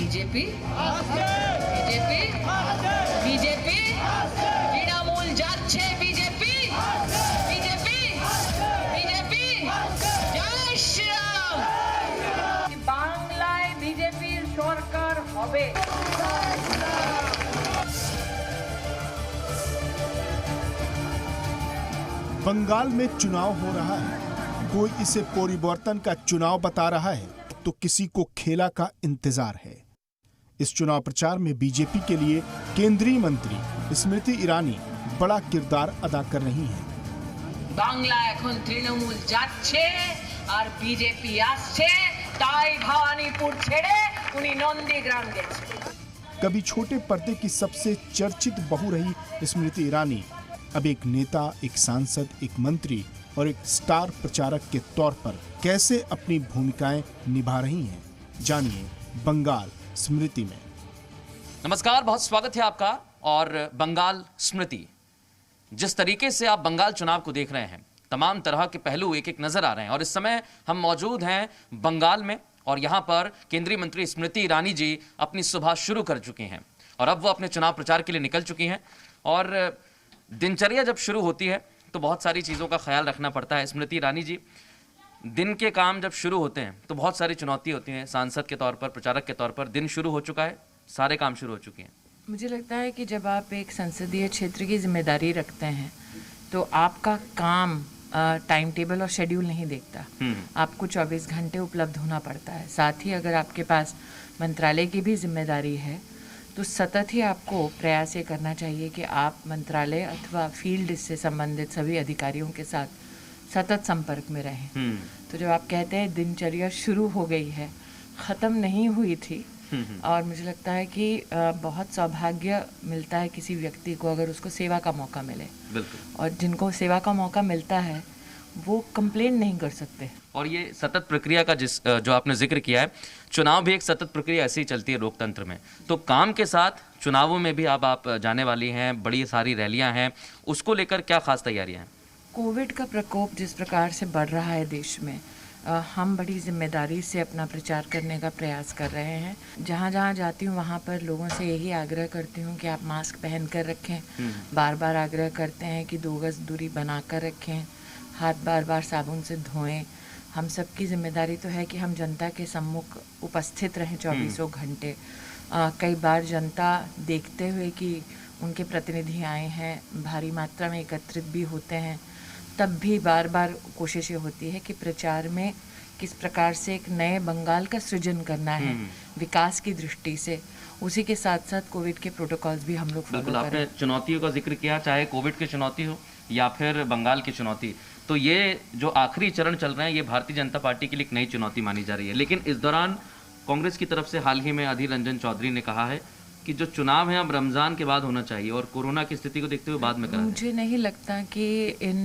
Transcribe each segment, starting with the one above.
BJP BJP BJP Trinamool যাচ্ছে BJP BJP BJP জয় শ্রীরাম। বাংলায় বিজেপির সরকার হবে। बंगाल में चुनाव हो रहा है, कोई इसे परिवर्तन का चुनाव बता रहा है तो किसी को खेला का इंतजार है। इस चुनाव प्रचार में बीजेपी के लिए केंद्रीय मंत्री स्मृति ईरानी बड़ा किरदार अदा कर रही हैं। বাংলা এখন তৃণমূল যাচ্ছে আর বিজেপি আসছে, তাই ভবানীপুর ছেড়ে উনি নন্দীগ্রাম গেছে। कभी छोटे पर्दे की सबसे चर्चित बहू रही स्मृति ईरानी अब एक नेता, एक सांसद, एक मंत्री और एक स्टार प्रचारक के तौर पर कैसे अपनी भूमिकाएं निभा रही हैं, जानिए बंगाल स्मृति में। नमस्कार, बहुत स्वागत है आपका। और बंगाल स्मृति, जिस तरीके से आप बंगाल चुनाव को देख रहे हैं, तमाम तरह के पहलू एक एक नजर आ रहे हैं। और इस समय हम मौजूद हैं बंगाल में और यहाँ पर केंद्रीय मंत्री स्मृति ईरानी जी अपनी सुबह शुरू कर चुकी हैं और अब वो अपने चुनाव प्रचार के लिए निकल चुकी हैं। और दिनचर्या जब शुरू होती है तो बहुत सारी चीज़ों का ख्याल रखना पड़ता है। स्मृति ईरानी जी, दिन के काम जब शुरू होते हैं तो बहुत सारी चुनौती होती हैं। सांसद के तौर पर, प्रचारक के तौर पर दिन शुरू हो चुका है, सारे काम शुरू हो चुके हैं। मुझे लगता है कि जब आप एक संसदीय क्षेत्र की जिम्मेदारी रखते हैं तो आपका काम टाइम टेबल और शेड्यूल नहीं देखता। आपको 24 घंटे उपलब्ध होना पड़ता है। साथ ही अगर आपके पास मंत्रालय की भी जिम्मेदारी है तो सतत ही आपको प्रयास ये करना चाहिए कि आप मंत्रालय अथवा फील्ड से संबंधित सभी अधिकारियों के साथ सतत संपर्क में रहें। तो जब आप कहते हैं दिनचर्या शुरू हो गई है, ख़त्म नहीं हुई थी। और मुझे लगता है कि बहुत सौभाग्य मिलता है किसी व्यक्ति को अगर उसको सेवा का मौका मिले। और जिनको सेवा का मौका मिलता है वो कंप्लेन नहीं कर सकते। और ये सतत प्रक्रिया का जो आपने जिक्र किया है, चुनाव भी एक सतत प्रक्रिया ऐसे ही चलती है लोकतंत्र में। तो काम के साथ चुनावों में भी अब आप जाने वाली हैं, बड़ी सारी रैलियां हैं, उसको लेकर क्या खास तैयारियां हैं? कोविड का प्रकोप जिस प्रकार से बढ़ रहा है देश में, हम बड़ी जिम्मेदारी से अपना प्रचार करने का प्रयास कर रहे हैं। जहाँ जहाँ जाती हूँ वहाँ पर लोगों से यही आग्रह करती हूँ कि आप मास्क पहन कर रखें। बार बार आग्रह करते हैं कि 2 गज दूरी बना कर रखें, हाथ बार बार साबुन से धोएं। हम सब की जिम्मेदारी तो है कि हम जनता के सम्मुख उपस्थित रहें 24 घंटे। कई बार जनता देखते हुए कि उनके प्रतिनिधि आए हैं, भारी मात्रा में एकत्रित भी होते हैं, तब भी बार बार कोशिश ये होती है कि प्रचार में किस प्रकार से एक नए बंगाल का सृजन करना है विकास की दृष्टि से। उसी के साथ साथ कोविड के प्रोटोकॉल्स भी हम लोग फॉलो करें। आपने चुनौतियों का जिक्र किया, चाहे कोविड की चुनौती हो या फिर बंगाल की चुनौती, तो ये जो आखिरी चरण चल रहे हैं ये भारतीय जनता पार्टी के लिए एक नई चुनौती मानी जा रही है। लेकिन इस दौरान कांग्रेस की तरफ से हाल ही में अधीर रंजन चौधरी ने कहा है कि जो चुनाव है अब रमज़ान के बाद होना चाहिए और कोरोना की स्थिति को देखते हुए बाद में करा। मुझे नहीं लगता कि इन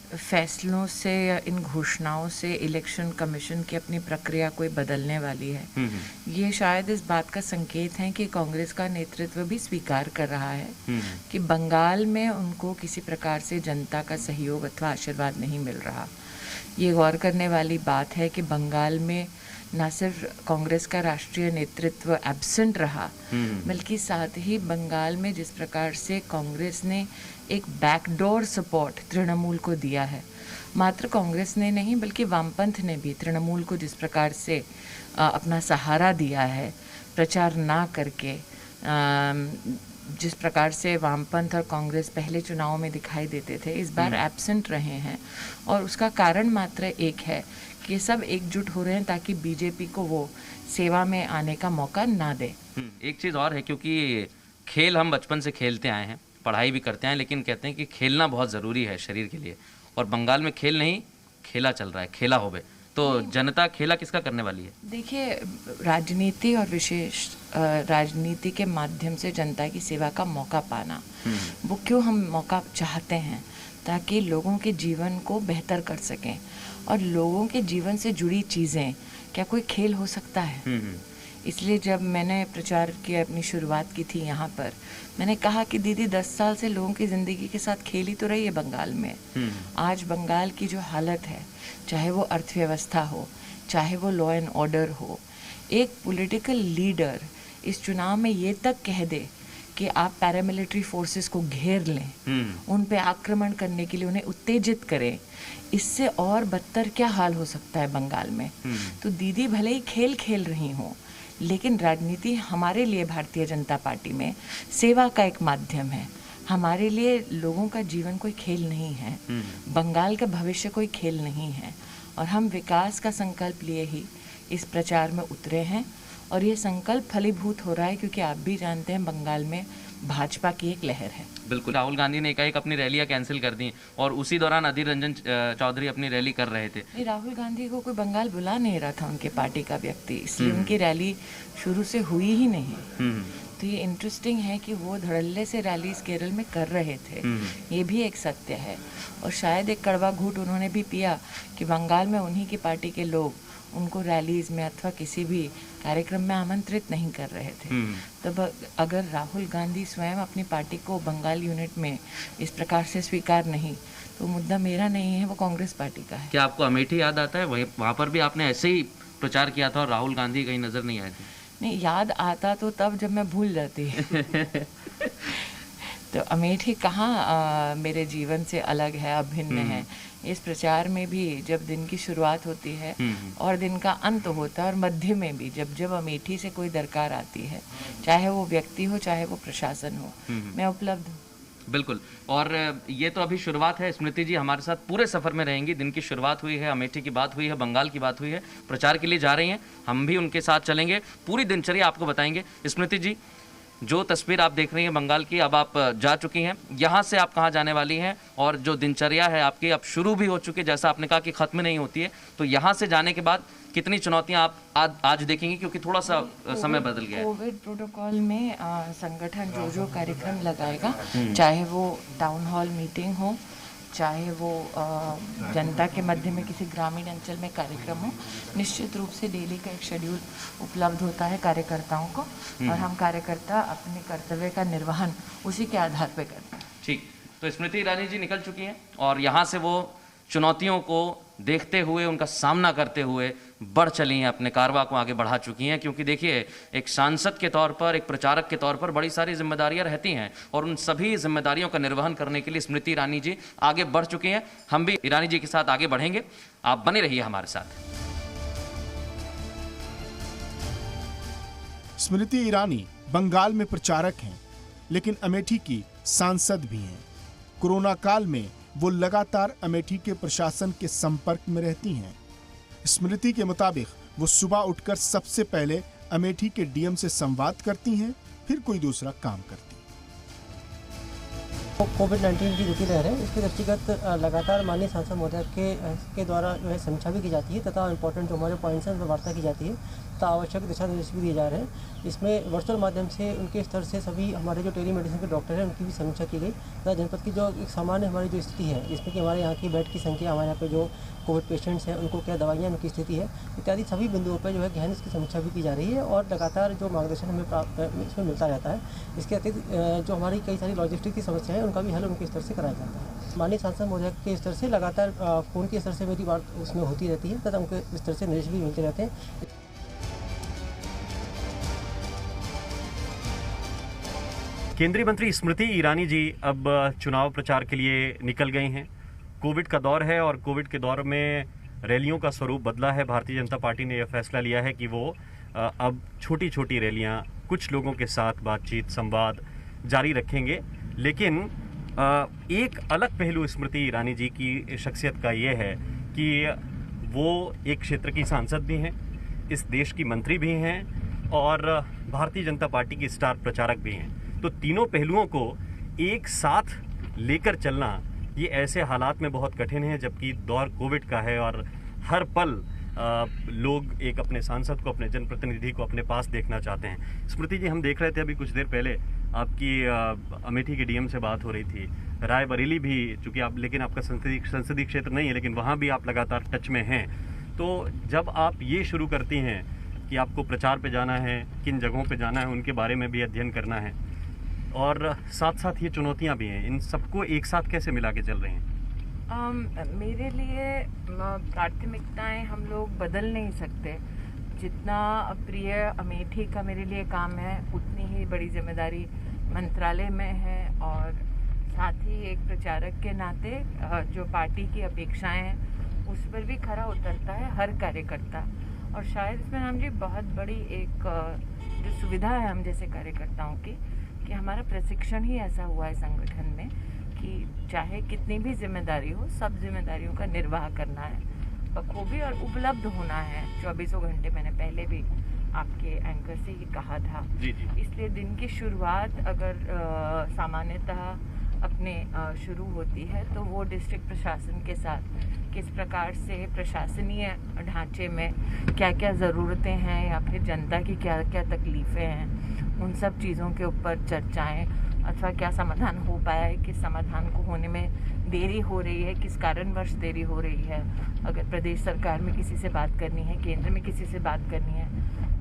फैसलों से या इन घोषणाओं से इलेक्शन कमीशन की अपनी प्रक्रिया कोई बदलने वाली है। ये शायद इस बात का संकेत है कि कांग्रेस का नेतृत्व भी स्वीकार कर रहा है कि बंगाल में उनको किसी प्रकार से जनता का सहयोग अथवा आशीर्वाद नहीं मिल रहा। ये गौर करने वाली बात है कि बंगाल में न सिर्फ कांग्रेस का राष्ट्रीय नेतृत्व एब्सेंट रहा, बल्कि साथ ही बंगाल में जिस प्रकार से कांग्रेस ने एक बैकडोर सपोर्ट तृणमूल को दिया है, मात्र कांग्रेस ने नहीं बल्कि वामपंथ ने भी तृणमूल को जिस प्रकार से अपना सहारा दिया है प्रचार ना करके, जिस प्रकार से वामपंथ और कांग्रेस पहले चुनावों में दिखाई देते थे, इस बार एब्सेंट रहे हैं। और उसका कारण मात्र एक है कि सब एकजुट हो रहे हैं ताकि बीजेपी को वो सेवा में आने का मौका ना दे। एक चीज़ और है, क्योंकि खेल हम बचपन से खेलते आए हैं, पढ़ाई भी करते हैं, लेकिन कहते हैं कि खेलना बहुत ज़रूरी है शरीर के लिए। और बंगाल में खेल नहीं, खेला चल रहा है, खेला होवे। तो जनता खेला किसका करने वाली है? देखिए, राजनीति और विशेष राजनीति के माध्यम से जनता की सेवा का मौका पाना, वो क्यों हम मौका चाहते हैं? ताकि लोगों के जीवन को बेहतर कर सकें। और लोगों के जीवन से जुड़ी चीज़ें क्या कोई खेल हो सकता है? इसलिए जब मैंने प्रचार की अपनी शुरुआत की थी यहाँ पर, मैंने कहा कि दीदी 10 साल से लोगों की ज़िंदगी के साथ खेल ही तो रही है बंगाल में। आज बंगाल की जो हालत है, चाहे वो अर्थव्यवस्था हो, चाहे वो लॉ एंड ऑर्डर हो, एक पॉलिटिकल लीडर इस चुनाव में ये तक कह दे कि आप पैरामिलिट्री फोर्सेस को घेर लें, उन पे आक्रमण करने के लिए उन्हें उत्तेजित करें, इससे और बदतर क्या हाल हो सकता है बंगाल में। तो दीदी भले ही खेल खेल रही हों, लेकिन राजनीति हमारे लिए भारतीय जनता पार्टी में सेवा का एक माध्यम है। हमारे लिए लोगों का जीवन कोई खेल नहीं है, बंगाल का भविष्य कोई खेल नहीं है, और हम विकास का संकल्प लिए ही इस प्रचार में उतरे हैं। और ये संकल्प फलीभूत हो रहा है क्योंकि आप भी जानते हैं बंगाल में भाजपा की एक लहर है। बिल्कुल, राहुल गांधी ने एकाएक अपनी रैलियां कैंसिल कर दी और उसी दौरान अधीर रंजन चौधरी अपनी रैली कर रहे थे। नहीं, राहुल गांधी को कोई बंगाल बुला नहीं रहा था, उनके पार्टी का व्यक्ति, इसलिए उनकी रैली शुरू से हुई ही नहीं। तो ये इंटरेस्टिंग है कि वो धड़ल्ले से रैलीज केरल में कर रहे थे, ये भी एक सत्य है। और शायद एक कड़वा घूंट उन्होंने भी पिया कि बंगाल में उन्हीं की पार्टी के लोग उनको रैलीज में अथवा किसी भी कार्यक्रम में आमंत्रित नहीं कर रहे थे। तब अगर राहुल गांधी स्वयं अपनी पार्टी को बंगाल यूनिट में इस प्रकार से स्वीकार नहीं, तो मुद्दा मेरा नहीं है, वो कांग्रेस पार्टी का है। क्या आपको अमेठी याद आता है? वहाँ पर भी आपने ऐसे ही प्रचार किया था और राहुल गांधी कहीं नजर नहीं आए थे? नहीं, याद आता तो तब जब मैं भूल जाती तो अमेठी कहाँ मेरे जीवन से अलग है, अभिन्न है। इस प्रचार में भी जब दिन की शुरुआत होती है और दिन का अंत होता है, और मध्य में भी जब अमेठी से कोई दरकार आती है, चाहे वो व्यक्ति हो चाहे वो प्रशासन हो, मैं उपलब्ध हूँ। बिल्कुल, और ये तो अभी शुरुआत है। स्मृति जी हमारे साथ पूरे सफ़र में रहेंगी। दिन की शुरुआत हुई है, अमेठी की बात हुई है, बंगाल की बात हुई है, प्रचार के लिए जा रही हैं, हम भी उनके साथ चलेंगे, पूरी दिनचर्या आपको बताएंगे। स्मृति जी, जो तस्वीर आप देख रही हैं बंगाल की, अब आप जा चुकी हैं, यहाँ से आप कहाँ जाने वाली हैं, और जो दिनचर्या है आपकी अब शुरू भी हो चुकी है, जैसा आपने कहा कि ख़त्म नहीं होती है, तो यहाँ से जाने के बाद कितनी चुनौतियाँ आप आज देखेंगी, क्योंकि थोड़ा सा समय बदल गया है। कोविड प्रोटोकॉल में संगठन जो कार्यक्रम लगाएगा, चाहे वो टाउन हॉल मीटिंग हो, चाहे वो जनता के मध्य में किसी ग्रामीण अंचल में कार्यक्रम हो, निश्चित रूप से डेली का एक शेड्यूल उपलब्ध होता है कार्यकर्ताओं को, और हम कार्यकर्ता अपने कर्तव्य का निर्वहन उसी के आधार पर करते हैं। ठीक, तो स्मृति ईरानी जी निकल चुकी हैं और यहाँ से वो चुनौतियों को देखते हुए, उनका सामना करते हुए बढ़ चली हैं, अपने कारवा को आगे बढ़ा चुकी हैं। क्योंकि देखिए, एक सांसद के तौर पर, एक प्रचारक के तौर पर बड़ी सारी जिम्मेदारियां रहती हैं, और उन सभी जिम्मेदारियों का निर्वहन करने के लिए स्मृति ईरानी जी आगे बढ़ चुकी हैं। हम भी ईरानी जी के साथ आगे बढ़ेंगे, आप बने रहिए हमारे साथ। स्मृति ईरानी बंगाल में प्रचारक हैं, लेकिन अमेठी की सांसद भी हैं। कोरोना काल में वो लगातार अमेठी के प्रशासन के संपर्क में रहती हैं। स्मृति के मुताबिक वो सुबह उठकर सबसे पहले अमेठी के डीएम से संवाद करती हैं, फिर कोई दूसरा काम करती हैं। कोविड-19 की जो लहर है, इसके दृष्टिगत लगातार माननीय सांसद महोदय के द्वारा जो है समीक्षा भी की जाती है, तथा इम्पोर्टेंट जो हमारे पॉइंट्स हैं उन पर वार्ता की जाती है, तथा आवश्यक दिशा निर्देश भी दिए जा रहे हैं। इसमें वर्चुअल माध्यम से उनके स्तर से सभी हमारे जो टेली मेडिसिन के डॉक्टर हैं उनकी भी समीक्षा की गई, तथा जनपद की जो एक सामान्य हमारी जो स्थिति है, जिसमें कि हमारे यहाँ की बेड की संख्या, हमारे यहाँ पे जो कोविड पेशेंट्स हैं उनको क्या दवाइयाँ, उनकी स्थिति है इत्यादि सभी बिंदुओं पर जो है गहन इसकी समीक्षा भी की जा रही है, और लगातार जो मार्गदर्शन हमें प्राप्त इसमें मिलता रहता है। इसके अतिरिक्त जो हमारी कई सारी लॉजिस्टिक की समस्याएं हैं उनका भी हल उनके स्तर से कराया जाता है। माननीय सांसद महोदय के स्तर से लगातार फ़ोन के स्तर से मेरी बात उसमें होती रहती है, तथा उनके स्तर से निर्देश भी मिलते रहते हैं। केंद्रीय मंत्री स्मृति ईरानी जी अब चुनाव प्रचार के लिए निकल गई हैं। कोविड का दौर है और कोविड के दौर में रैलियों का स्वरूप बदला है। भारतीय जनता पार्टी ने यह फैसला लिया है कि वो अब छोटी छोटी रैलियां, कुछ लोगों के साथ बातचीत, संवाद जारी रखेंगे। लेकिन एक अलग पहलू स्मृति ईरानी जी की शख्सियत का ये है कि वो एक क्षेत्र की सांसद भी हैं, इस देश की मंत्री भी हैं और भारतीय जनता पार्टी की स्टार प्रचारक भी हैं। तो तीनों पहलुओं को एक साथ लेकर चलना ये ऐसे हालात में बहुत कठिन है, जबकि दौर कोविड का है और हर पल लोग एक अपने सांसद को, अपने जनप्रतिनिधि को अपने पास देखना चाहते हैं। स्मृति जी, हम देख रहे थे अभी कुछ देर पहले आपकी अमेठी के डीएम से बात हो रही थी, रायबरेली भी, चूँकि आप, लेकिन आपका संसदीय क्षेत्र नहीं है, लेकिन वहाँ भी आप लगातार टच में हैं। तो जब आप ये शुरू करती हैं कि आपको प्रचार पे जाना है, किन जगहों पे जाना है, उनके बारे में भी अध्ययन करना है, और साथ साथ ये चुनौतियाँ भी हैं, इन सबको एक साथ कैसे मिला के चल रहे हैं? मेरे लिए प्राथमिकताएं हम लोग बदल नहीं सकते, जितना प्रिय अमेठी का मेरे लिए काम है, उतनी ही बड़ी जिम्मेदारी मंत्रालय में है और साथ ही एक प्रचारक के नाते जो पार्टी की अपेक्षाएं हैं उस पर भी खरा उतरता है हर कार्यकर्ता। और शायद इसमें राम जी बहुत बड़ी एक जो सुविधा है हम जैसे कार्यकर्ताओं की, कि हमारा प्रशिक्षण ही ऐसा हुआ है संगठन में कि चाहे कितनी भी जिम्मेदारी हो, सब जिम्मेदारियों का निर्वाह करना है बखूबी और उपलब्ध होना है 24 घंटे। मैंने पहले भी आपके एंकर से ही कहा था। जी जी। इसलिए दिन की शुरुआत अगर सामान्यतः अपने शुरू होती है तो वो डिस्ट्रिक्ट प्रशासन के साथ किस प्रकार से प्रशासनीय ढांचे में क्या क्या ज़रूरतें हैं या फिर जनता की क्या क्या तकलीफ़ें हैं, उन सब चीज़ों के ऊपर चर्चाएं अथवा क्या समाधान हो पाया है, किस समाधान को होने में देरी हो रही है, किस कारणवश देरी हो रही है, अगर प्रदेश सरकार में किसी से बात करनी है, केंद्र में किसी से बात करनी है,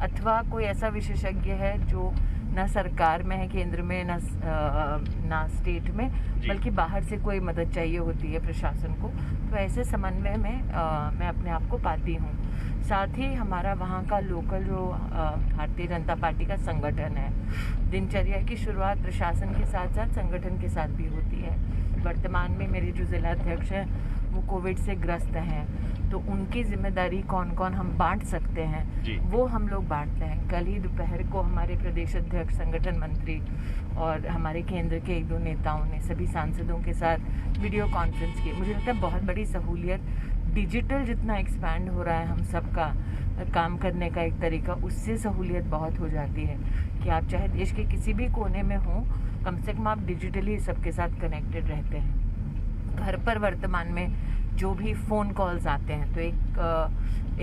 अथवा कोई ऐसा विशेषज्ञ है जो न सरकार में है केंद्र में ना स्टेट में, बल्कि बाहर से कोई मदद चाहिए होती है प्रशासन को, तो ऐसे समन्वय में मैं अपने आप को पाती हूँ। साथ ही हमारा वहाँ का लोकल जो भारतीय जनता पार्टी का संगठन है, दिनचर्या की शुरुआत प्रशासन के साथ साथ संगठन के साथ भी होती है। वर्तमान में मेरे जो जिला अध्यक्ष हैं वो कोविड से ग्रस्त हैं, तो उनकी जिम्मेदारी कौन कौन हम बांट सकते हैं वो हम लोग बांटते हैं। कल ही दोपहर को हमारे प्रदेश अध्यक्ष, संगठन मंत्री और हमारे केंद्र के 1-2 नेताओं ने सभी सांसदों के साथ वीडियो कॉन्फ्रेंस की। मुझे लगता है बहुत बड़ी सहूलियत, डिजिटल जितना एक्सपैंड हो रहा है हम सबका काम करने का एक तरीका, उससे सहूलियत बहुत हो जाती है कि आप चाहे देश के किसी भी कोने में हो, कम से कम आप डिजिटली सबके साथ कनेक्टेड रहते हैं। घर पर वर्तमान में जो भी फ़ोन कॉल्स आते हैं तो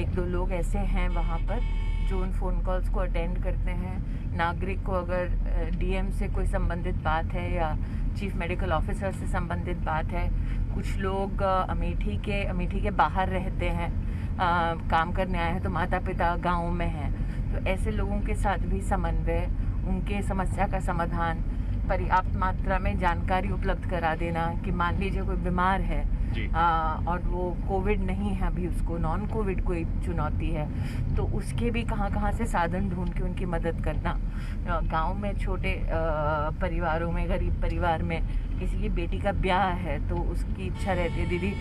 एक दो लोग ऐसे हैं वहाँ पर जो उन फ़ोन कॉल्स को अटेंड करते हैं। नागरिक को अगर डीएम से कोई संबंधित बात है या चीफ मेडिकल ऑफिसर से संबंधित बात है, कुछ लोग अमेठी के बाहर रहते हैं, काम करने आए हैं तो माता पिता गाँव में हैं, तो ऐसे लोगों के साथ भी समन्वय, उनके समस्या का समाधान, पर्याप्त मात्रा में जानकारी उपलब्ध करा देना कि मान लीजिए कोई बीमार है और वो कोविड नहीं है, अभी उसको नॉन कोविड कोई चुनौती है, तो उसके भी कहाँ से साधन ढूंढ के उनकी मदद करना। गांव में छोटे परिवारों में, गरीब परिवार में किसी की बेटी का ब्याह है तो उसकी इच्छा रहती है दीदी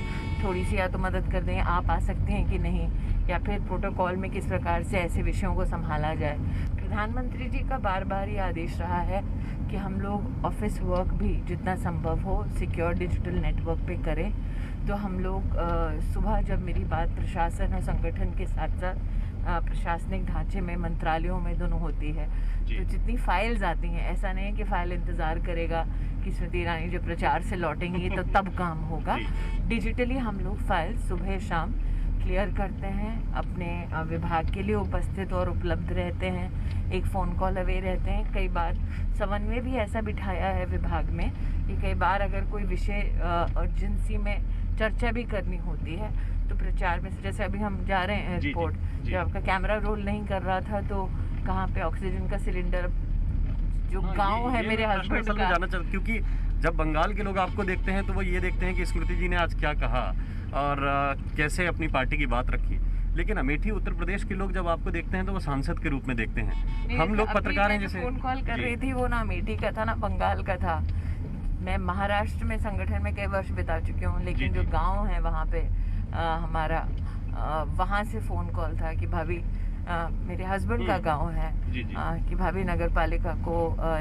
थोड़ी सी या तो मदद कर दें, आप आ सकते हैं कि नहीं, या फिर प्रोटोकॉल में किस प्रकार से ऐसे विषयों को संभाला जाए। प्रधानमंत्री जी का बार बार ये आदेश रहा है कि हम लोग ऑफिस वर्क भी जितना संभव हो सिक्योर डिजिटल नेटवर्क पे करें। तो हम लोग सुबह जब मेरी बात प्रशासन और संगठन के साथ साथ प्रशासनिक ढांचे में, मंत्रालयों में दोनों होती है, तो जितनी फाइल्स आती हैं, ऐसा नहीं है कि फाइल इंतज़ार करेगा कि स्मृति ईरानी जब प्रचार से लौटेंगी तो तब काम होगा। डिजिटली हम लोग फाइल सुबह शाम क्लियर करते हैं, अपने विभाग के लिए उपस्थित और उपलब्ध रहते हैं, एक फ़ोन कॉल अवे रहते हैं। कई बार समन्वय भी ऐसा बिठाया है विभाग में कि कई बार अगर कोई विषय अर्जेंसी में चर्चा भी करनी होती है तो प्रचार में से, जैसे अभी हम जा रहे हैं एयरपोर्ट, जब आपका कैमरा रोल नहीं कर रहा था तो कहाँ पे ऑक्सीजन का सिलेंडर, जो गांव है मेरे हस्बैंड का, जाना चाहिए, क्योंकि जब बंगाल के लोग आपको देखते हैं तो वो ये देखते हैं कि स्मृति जी ने आज क्या कहा और कैसे अपनी पार्टी की बात रखी, लेकिन अमेठी उत्तर प्रदेश के लोग जब आपको देखते हैं तो वो सांसद के रूप में देखते हैं। हम लोग पत्रकार हैं, जैसे फोन कॉल कर रही थी वो ना अमेठी का था ना बंगाल का था। मैं महाराष्ट्र में संगठन में कई वर्ष बिता चुकी हूँ, लेकिन जो गांव है वहाँ पे हमारा वहाँ से फ़ोन कॉल था कि भाभी, मेरे हस्बैंड का गांव है, कि भाभी नगर पालिका को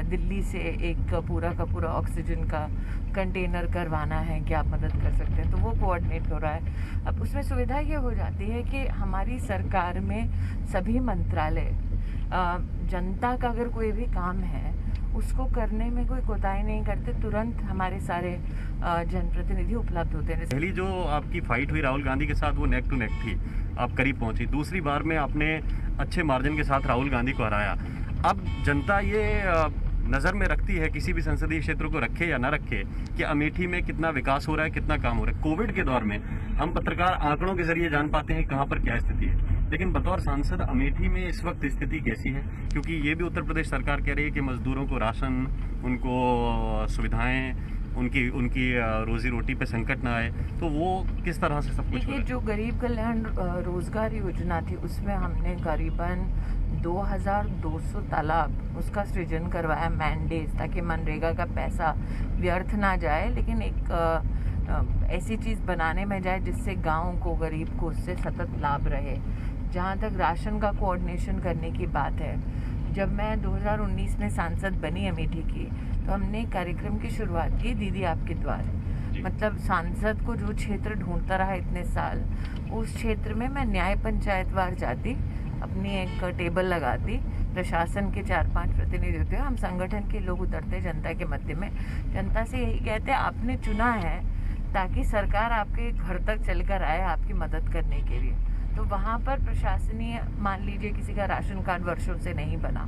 दिल्ली से एक पूरा का पूरा ऑक्सीजन का कंटेनर करवाना है, क्या आप मदद कर सकते हैं, तो वो कोऑर्डिनेट हो रहा है। अब उसमें सुविधा ये हो जाती है कि हमारी सरकार में सभी मंत्रालय जनता का अगर कोई भी काम है उसको करने में कोई कोताही नहीं करते, तुरंत हमारे सारे जनप्रतिनिधि उपलब्ध होते हैं। पहली जो आपकी फाइट हुई राहुल गांधी के साथ वो नेक टू नेक थी, आप करीब पहुंची। दूसरी बार में आपने अच्छे मार्जिन के साथ राहुल गांधी को हराया। अब जनता ये नज़र में रखती है, किसी भी संसदीय क्षेत्र को रखे या ना रखे, कि अमेठी में कितना विकास हो रहा है, कितना काम हो रहा है। कोविड के दौर में हम पत्रकार आंकड़ों के जरिए जान पाते हैं कहाँ पर क्या स्थिति है, लेकिन बतौर सांसद अमेठी में इस वक्त स्थिति कैसी है? क्योंकि ये भी उत्तर प्रदेश सरकार कह रही है कि मजदूरों को राशन, उनको सुविधाएं उनकी उनकी रोजी रोटी पे संकट ना आए, तो वो किस तरह से सब कुछ हो देखिए, रहा है? जो गरीब कल्याण रोजगार योजना थी उसमें हमने करीबन 2200 तालाब उसका सृजन करवाया मैंडेज, ताकि मनरेगा का पैसा व्यर्थ ना जाए, लेकिन एक ऐसी चीज़ बनाने में जाए जिससे गांव को, गरीब को उससे सतत लाभ रहे। जहाँ तक राशन का कोऑर्डिनेशन करने की बात है, जब मैं 2019 में सांसद बनी अमेठी की, तो हमने कार्यक्रम की शुरुआत की दीदी आपके द्वार। मतलब सांसद को जो क्षेत्र ढूंढता रहा इतने साल, उस क्षेत्र में मैं न्याय पंचायत वार जाती, अपनी एक टेबल लगाती, प्रशासन के 4-5 प्रतिनिधि होते हैं, हम संगठन के लोग उतरते जनता के मध्य में, जनता से यही कहते हैं आपने चुना है ताकि सरकार आपके घर तक चलकर आए आपकी मदद करने के लिए। तो वहाँ पर प्रशासनीय, मान लीजिए किसी का राशन कार्ड वर्षों से नहीं बना,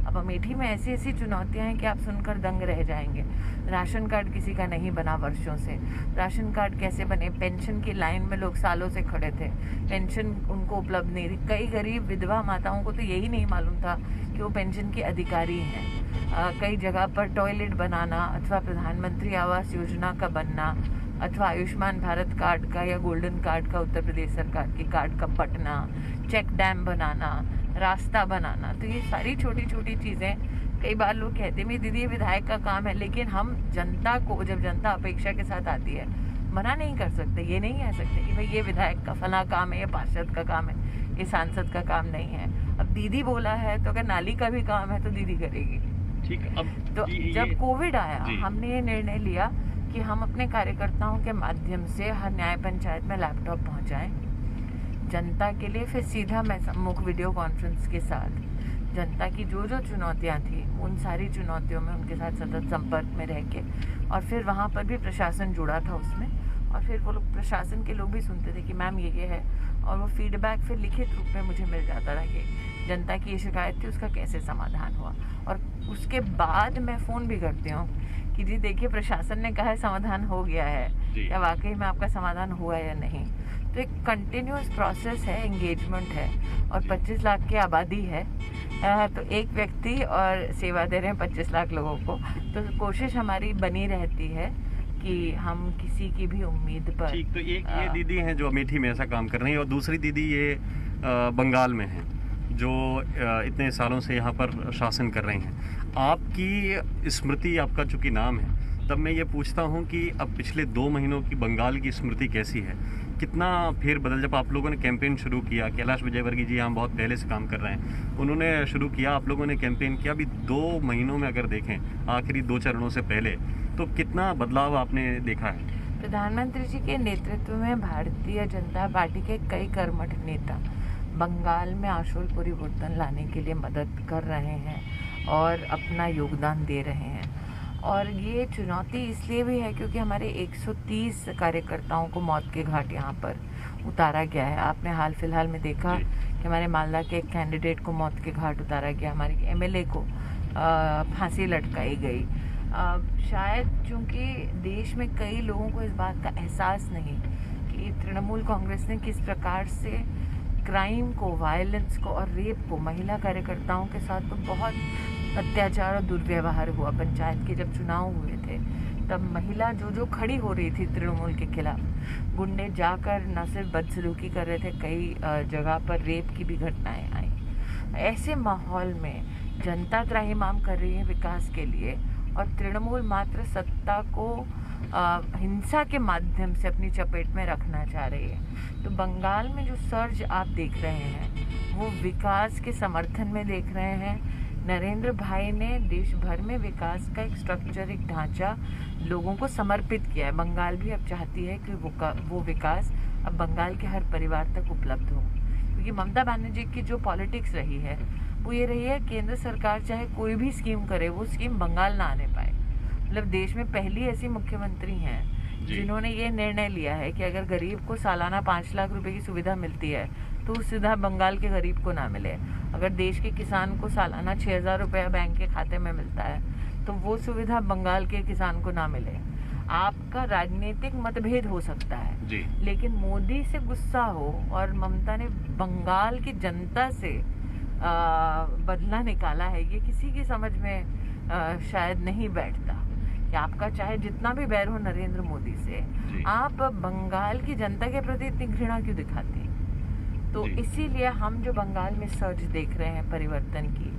अब अमेठी में ऐसी ऐसी चुनौतियाँ हैं कि आप सुनकर दंग रह जाएंगे। राशन कार्ड किसी का नहीं बना वर्षों से, राशन कार्ड कैसे बने? पेंशन की लाइन में लोग सालों से खड़े थे, पेंशन उनको उपलब्ध नहीं थी। कई गरीब विधवा माताओं को तो यही नहीं मालूम था कि वो पेंशन के अधिकारी हैं। कई जगह पर टॉयलेट बनाना अथवा प्रधानमंत्री आवास योजना का बनना अथवा आयुष्मान भारत कार्ड का या गोल्डन कार्ड का उत्तर प्रदेश सरकार के कार्ड का बटना, चेक डैम बनाना, रास्ता बनाना, तो ये सारी छोटी छोटी चीज़ें, कई बार लोग कहते हैं दीदी ये विधायक का काम है, लेकिन हम जनता को, जब जनता अपेक्षा के साथ आती है, मना नहीं कर सकते। ये नहीं कह सकते कि भाई ये विधायक का फला काम है, ये पार्षद का काम है, ये सांसद का काम नहीं है। अब दीदी बोला है तो अगर नाली का भी काम है तो दीदी करेगी। ठीक, अब तो जब कोविड आया, हमने ये निर्णय लिया कि हम अपने कार्यकर्ताओं के माध्यम से हर न्याय पंचायत में लैपटॉप पहुंचाएं जनता के लिए। फिर सीधा मैं सम्मुख वीडियो कॉन्फ्रेंस के साथ जनता की जो जो चुनौतियां थी, उन सारी चुनौतियों में उनके साथ सतत संपर्क में रह के, और फिर वहाँ पर भी प्रशासन जुड़ा था उसमें, और फिर वो लोग, प्रशासन के लोग भी सुनते थे कि मैम ये है, और वो फीडबैक फिर लिखित रूप में मुझे मिल जाता था कि जनता की ये शिकायत थी, उसका कैसे समाधान हुआ। और उसके बाद मैं फ़ोन भी करती हूँ कि जी देखिए प्रशासन ने कहा है समाधान हो गया है, या वाकई में आपका समाधान हुआ या नहीं। तो एक कंटिन्यूअस प्रोसेस है, एंगेजमेंट है, और 25 लाख की आबादी है, तो एक व्यक्ति और सेवा दे रहे हैं 25 लाख लोगों को। तो कोशिश हमारी बनी रहती है कि हम किसी की भी उम्मीद पर। ठीक, तो एक ये दीदी हैं जो अमेठी में ऐसा काम कर रही हैं, और दूसरी दीदी ये बंगाल में हैं जो इतने सालों से यहाँ पर शासन कर रही हैं। आपकी स्मृति, आपका चूँकि नाम है, तब मैं ये पूछता हूँ कि अब पिछले 2 महीनों की बंगाल की स्मृति कैसी है? कितना फेर बदल, जब आप लोगों ने कैंपेन शुरू किया, कैलाश विजयवर्गीय जी यहाँ बहुत पहले से काम कर रहे हैं, उन्होंने शुरू किया, आप लोगों ने कैंपेन किया, अभी 2 महीनों में अगर देखें आखिरी 2 चरणों से पहले, तो कितना बदलाव आपने देखा है? प्रधानमंत्री जी के नेतृत्व में भारतीय जनता पार्टी के कई कर्मठ नेता बंगाल में आशूल परिवर्तन लाने के लिए मदद कर रहे हैं और अपना योगदान दे रहे हैं। और ये चुनौती इसलिए भी है क्योंकि हमारे 130 कार्यकर्ताओं को मौत के घाट यहाँ पर उतारा गया है। आपने हाल फिलहाल में देखा कि हमारे मालदा के एक कैंडिडेट को मौत के घाट उतारा गया, हमारे एमएलए को फांसी लटकाई गई। शायद चूँकि देश में कई लोगों को इस बात का एहसास नहीं कि तृणमूल कांग्रेस ने किस प्रकार से क्राइम को, वायलेंस को और रेप को, महिला कार्यकर्ताओं के साथ तो बहुत अत्याचार और दुर्व्यवहार हुआ। पंचायत के जब चुनाव हुए थे तब महिला जो खड़ी हो रही थी तृणमूल के खिलाफ, गुंडे जाकर न सिर्फ बदसलूकी कर रहे थे, कई जगह पर रेप की भी घटनाएं आई। ऐसे माहौल में जनता त्राहिमाम कर रही है विकास के लिए और तृणमूल मात्र सत्ता को हिंसा के माध्यम से अपनी चपेट में रखना चाह रही है। तो बंगाल में जो सर्ज आप देख रहे हैं वो विकास के समर्थन में देख रहे हैं। नरेंद्र भाई ने देश भर में विकास का एक स्ट्रक्चर, एक ढांचा लोगों को समर्पित किया है। बंगाल भी अब चाहती है कि वो विकास अब बंगाल के हर परिवार तक उपलब्ध हो, क्योंकि ममता बनर्जी की जो पॉलिटिक्स रही है वो ये रही है, केंद्र सरकार चाहे कोई भी स्कीम करे वो स्कीम बंगाल ना आने पाए। मतलब देश में पहली ऐसी मुख्यमंत्री हैं जिन्होंने ये निर्णय लिया है कि अगर गरीब को सालाना 5 लाख रुपए की सुविधा मिलती है तो उस सुविधा बंगाल के गरीब को ना मिले। अगर देश के किसान को सालाना 6,000 रुपया बैंक के खाते में मिलता है तो वो सुविधा बंगाल के किसान को ना मिले। आपका राजनीतिक मतभेद हो सकता है जी, लेकिन मोदी से गुस्सा हो और ममता ने बंगाल की जनता से बदला निकाला है, ये किसी की समझ में शायद नहीं बैठता। कि आपका चाहे जितना भी बैर हो नरेंद्र मोदी से, आप बंगाल की जनता के प्रति इतनी घृणा क्यों दिखाते हैं? तो इसीलिए हम जो बंगाल में सर्ज देख रहे हैं परिवर्तन की,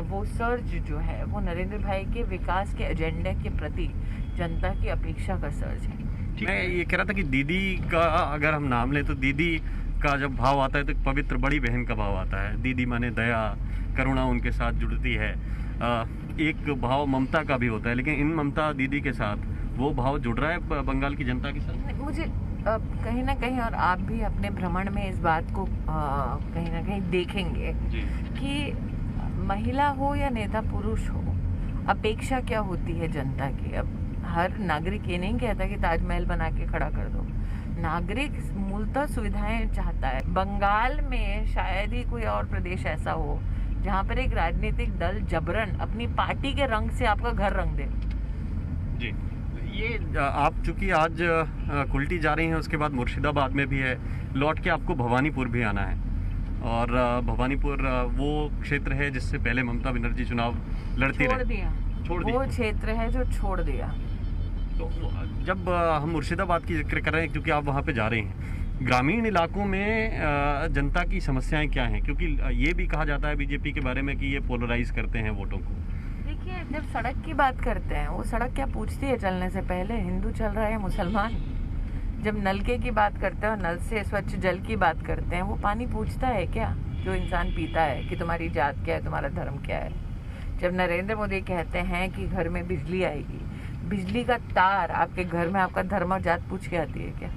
वो सर्ज जो है वो नरेंद्र भाई के विकास के एजेंडे के प्रति जनता की अपेक्षा का सर्ज है। मैं ये कह रहा था कि दीदी का अगर हम नाम लें तो दीदी का जब भाव आता है तो एक पवित्र बड़ी बहन का भाव आता है। दीदी माने दया करुणा उनके साथ जुड़ती है। एक भाव ममता का भी होता है, लेकिन इन ममता दीदी के साथ वो भाव जुड़ रहा है बंगाल की जनता के साथ। मुझे कहीं ना कहीं, और आप भी अपने भ्रमण में इस बात को कहीं ना कहीं देखेंगे कि महिला हो या नेता पुरुष हो, अपेक्षा क्या होती है जनता की। अब हर नागरिक ये नहीं कहता कि ताजमहल बना के खड़ा कर दो। नागरिक मूलतः सुविधाएं चाहता है। बंगाल में शायद ही कोई और प्रदेश ऐसा हो जहाँ पर एक राजनीतिक दल जबरन अपनी पार्टी के रंग से आपका घर रंग दे। जी, ये आप चूंकि आज कुल्टी जा रही हैं, उसके बाद मुर्शिदाबाद में भी है, लौट के आपको भवानीपुर भी आना है। और भवानीपुर वो क्षेत्र है जिससे पहले ममता बनर्जी चुनाव लड़ती रही। छोड़ दिया। वो क्षेत्र है जो छोड़ दिया। तो जब हम मुर्शिदाबाद की जिक्र कर रहे हैं, क्योंकि आप वहाँ पे जा रहे हैं, ग्रामीण इलाकों में जनता की समस्याएं क्या हैं? क्योंकि ये भी कहा जाता है बीजेपी के बारे में कि ये पोलराइज करते हैं वोटों को। देखिए, जब सड़क की बात करते हैं, वो सड़क क्या पूछती है चलने से पहले हिंदू चल रहा है या मुसलमान? जब नलके की बात करते हैं और नल से स्वच्छ जल की बात करते हैं, वो पानी पूछता है क्या जो इंसान पीता है कि तुम्हारी जात क्या है, तुम्हारा धर्म क्या है? जब नरेंद्र मोदी कहते हैं कि घर में बिजली आएगी, बिजली का तार आपके घर में आपका धर्म और जात पूछ के आती है क्या?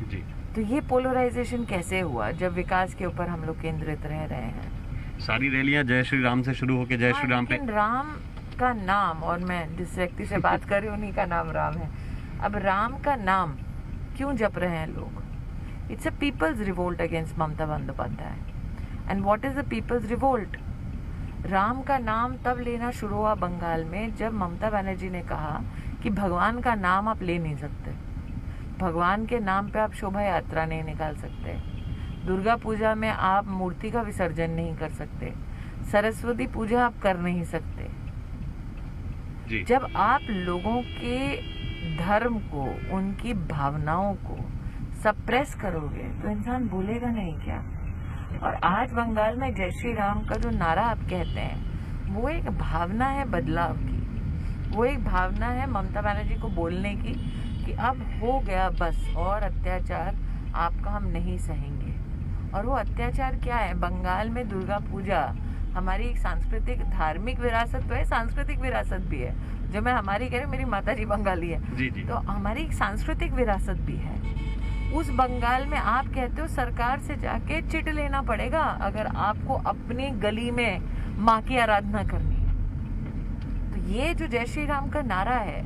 जी। तो ये पोलराइजेशन कैसे हुआ जब विकास के ऊपर हम लोग केंद्रित रह रहे हैं? सारी रैलियां जय श्री राम से शुरू होकर जय श्री राम पे। राम का नाम, और मैं जिस व्यक्ति से बात कर रही हूँ उन्हीं का नाम राम है। अब राम का नाम क्यों जप रहे हैं लोग? It's a people's revolt against Mamata Bandyopadhyay. And what is the people's revolt? Ram का नाम तब लेना शुरू हुआ बंगाल में जब ममता बनर्जी ने कहा कि भगवान का नाम आप ले नहीं सकते, भगवान के नाम पे आप शोभा यात्रा नहीं निकाल सकते, दुर्गा पूजा में आप मूर्ति का विसर्जन नहीं कर सकते, सरस्वती पूजा आप कर नहीं सकते। जी। जब आप लोगों के धर्म को, उनकी भावनाओं को सप्रेस करोगे तो इंसान बोलेगा नहीं क्या? और आज बंगाल में जय श्री राम का जो नारा आप कहते हैं, वो एक भावना है बदलाव की, वो एक भावना है ममता बनर्जी को बोलने की कि अब हो गया बस, और अत्याचार आपका हम नहीं सहेंगे। और वो अत्याचार क्या है? बंगाल में दुर्गा पूजा हमारी एक सांस्कृतिक धार्मिक विरासत तो है, सांस्कृतिक विरासत भी है। जो मैं हमारी कह रही हूँ, मेरी माताजी बंगाली है। जी जी। तो हमारी एक सांस्कृतिक विरासत भी है। उस बंगाल में आप कहते हो सरकार से जाके चिट लेना पड़ेगा अगर आपको अपनी गली में माँ की आराधना करनी है। तो ये जो जय श्री राम का नारा है,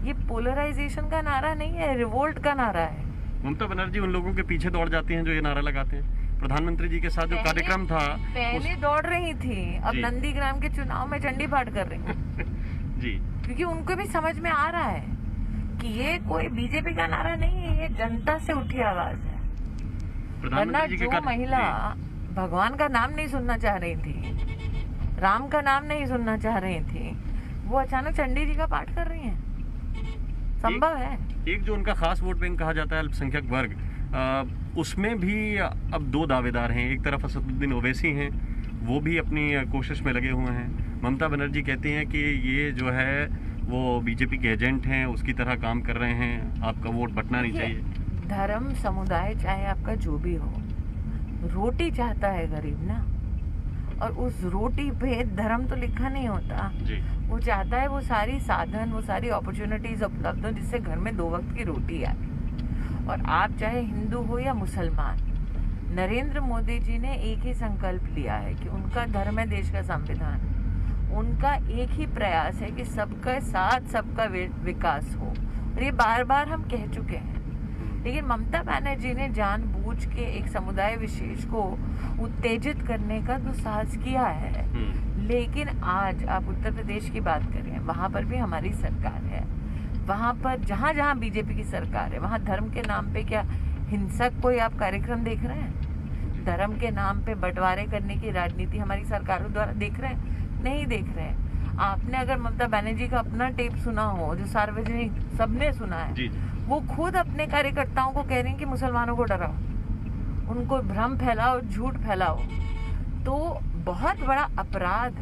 ये पोलराइजेशन का नारा नहीं है, रिवोल्ट का नारा है। ममता बनर्जी उन लोगों के पीछे दौड़ जाती हैं जो ये नारा लगाते हैं। प्रधानमंत्री जी के साथ जो कार्यक्रम था, पहले दौड़ रही थी, अब नंदीग्राम के चुनाव में चंडी पाठ कर रही हूँ। जी। क्योंकि उनको भी समझ में आ रहा है कि ये कोई बीजेपी का नारा नहीं है, ये जनता से उठी आवाज है। वरना जो महिला भगवान का नाम नहीं सुनना चाह रही थी, राम का नाम नहीं सुनना चाह रही थी, वो अचानक चंडी जी का पाठ कर रही हैं। संभव है। एक जो उनका खास वोट बैंक कहा जाता है अल्पसंख्यक वर्ग, उसमें भी अब दो दावेदार हैं। एक तरफ असदुद्दीन ओवैसी हैं, वो भी अपनी कोशिश में लगे हुए हैं। ममता बनर्जी कहती हैं कि ये जो है वो बीजेपी के एजेंट हैं, उसकी तरह काम कर रहे हैं, आपका वोट बटना नहीं चाहिए। धर्म समुदाय चाहे आपका जो भी हो, रोटी चाहता है गरीब ना, और उस रोटी पे धर्म तो लिखा नहीं होता जी। वो चाहता है वो सारी साधन, वो सारी अपॉर्चुनिटीज उपलब्ध हो जिससे घर में 2 वक्त की रोटी आए। और आप चाहे हिंदू हो या मुसलमान, नरेंद्र मोदी जी ने एक ही संकल्प लिया है कि उनका धर्म है देश का संविधान। उनका एक ही प्रयास है कि सबका साथ सबका विकास हो, और ये बार बार हम कह चुके हैं। लेकिन ममता बनर्जी ने जानबूझ के एक समुदाय विशेष को उत्तेजित करने का दुस्साहस किया है। लेकिन आज आप उत्तर प्रदेश की बात करें, वहां पर भी हमारी सरकार है। वहां पर जहां जहां बीजेपी की सरकार है, वहां धर्म के नाम पे क्या हिंसक कोई आप कार्यक्रम देख रहे हैं? धर्म के नाम पे बंटवारे करने की राजनीति हमारी सरकारों द्वारा देख रहे हैं? नहीं देख रहे हैं। आपने अगर ममता बनर्जी का अपना टेप सुना हो जो सार्वजनिक सबने सुना है, जी वो खुद अपने कार्यकर्ताओं को कह रही हैं कि मुसलमानों को डराओ, उनको भ्रम फैलाओ, झूठ फैलाओ। तो बहुत बड़ा अपराध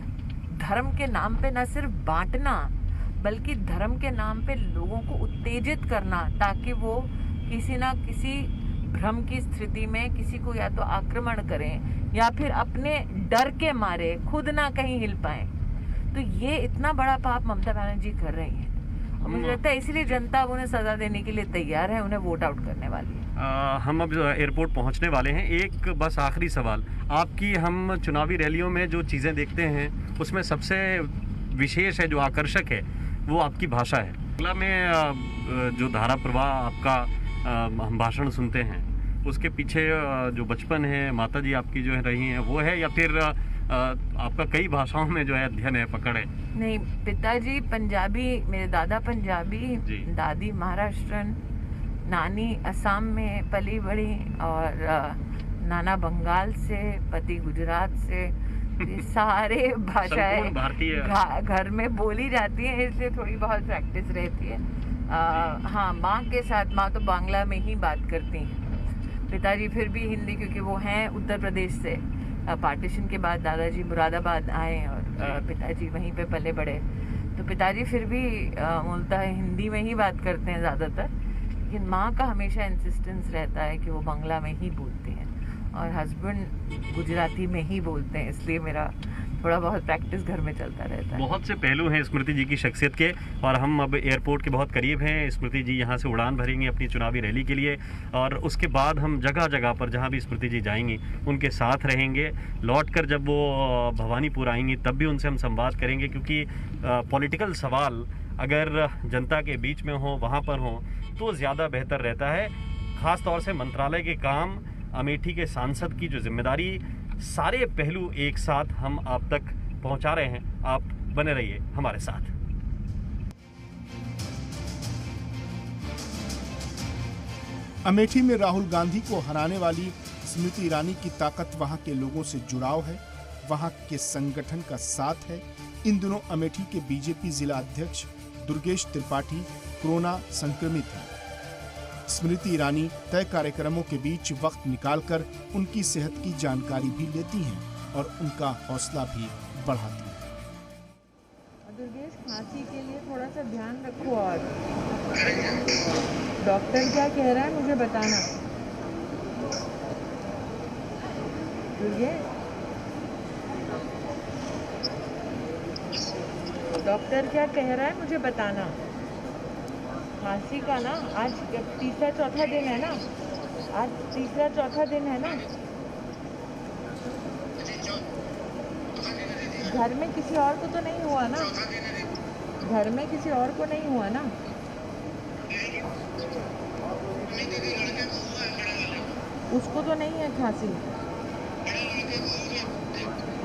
धर्म के नाम पे न सिर्फ बांटना बल्कि धर्म के नाम पे लोगों को उत्तेजित करना ताकि वो किसी ना किसी भ्रम की स्थिति में किसी को या तो आक्रमण करें या फिर अपने डर के मारे खुद ना कहीं हिल पाए। तो ये इतना बड़ा पाप ममता बनर्जी कर रही है और मुझे लगता है इसलिए जनता अब उन्हें सजा देने के लिए तैयार है, उन्हें वोट आउट करने वाली है। हम अब एयरपोर्ट पहुंचने वाले हैं। एक बस आखिरी सवाल आपकी, हम चुनावी रैलियों में जो चीज़ें देखते हैं उसमें सबसे विशेष है, जो आकर्षक है, वो आपकी भाषा है। बांग्ला में जो धारा प्रवाह आपका हम भाषण सुनते हैं उसके पीछे जो बचपन है, माता जी आपकी जो है रही हैं वो है, या फिर आपका कई भाषाओं में जो है अध्ययन है, पकड़ है? नहीं, पिताजी पंजाबी, मेरे दादा पंजाबी, दादी महाराष्ट्रन, नानी असम में पली बड़ी और नाना बंगाल से, पति गुजरात से। ये सारे भाषाएं घर में बोली जाती हैं, इसलिए थोड़ी बहुत प्रैक्टिस रहती है। हाँ, माँ के साथ, माँ तो बांग्ला में ही बात करती हैं, पिताजी फिर भी हिंदी, क्योंकि वो हैं उत्तर प्रदेश से। पार्टीशन के बाद दादाजी मुरादाबाद आए और पिताजी वहीं पे पले बड़े, तो पिताजी फिर भी मूलतः हिंदी में ही बात करते हैं ज़्यादातर, लेकिन माँ का हमेशा इंसिस्टेंस रहता है कि वो बांग्ला में ही बोलते हैं और हस्बैंड गुजराती में ही बोलते हैं, इसलिए मेरा थोड़ा बहुत प्रैक्टिस घर में चलता रहता है। बहुत से पहलू हैं स्मृति जी की शख्सियत के, और हम अब एयरपोर्ट के बहुत करीब हैं। स्मृति जी यहाँ से उड़ान भरेंगी अपनी चुनावी रैली के लिए, और उसके बाद हम जगह जगह पर जहाँ भी स्मृति जी जाएंगी उनके साथ रहेंगे। लौटकर जब वो भवानीपुर आएंगी तब भी उनसे हम संवाद करेंगे, क्योंकि पॉलिटिकल सवाल अगर जनता के बीच में हो, वहाँ पर हो, तो ज़्यादा बेहतर रहता है। ख़ास तौर से मंत्रालय के काम, अमेठी के सांसद की जो जिम्मेदारी, सारे पहलू एक साथ हम आप तक पहुंचा रहे हैं। आप बने रहिए हमारे साथ। अमेठी में राहुल गांधी को हराने वाली स्मृति ईरानी की ताकत वहां के लोगों से जुड़ाव है, वहां के संगठन का साथ है। इन दिनों अमेठी के बीजेपी जिला अध्यक्ष दुर्गेश त्रिपाठी कोरोना संक्रमित हैं। स्मृति ईरानी तय कार्यक्रमों के बीच वक्त निकालकर उनकी सेहत की जानकारी भी लेती हैं और उनका हौसला भी बढ़ाती हैं। दुर्गेश, खांसी के लिए थोड़ा सा ध्यान रखो और डॉक्टर क्या कह रहा है मुझे बताना। दुर्गेश, डॉक्टर क्या कह रहा है मुझे बताना। खांसी का ना आज तीसरा चौथा दिन है ना, आज तीसरा चौथा दिन है ना। घर में किसी और को तो नहीं हुआ ना, घर में किसी और को नहीं हुआ ना। उसको तो नहीं है खांसी,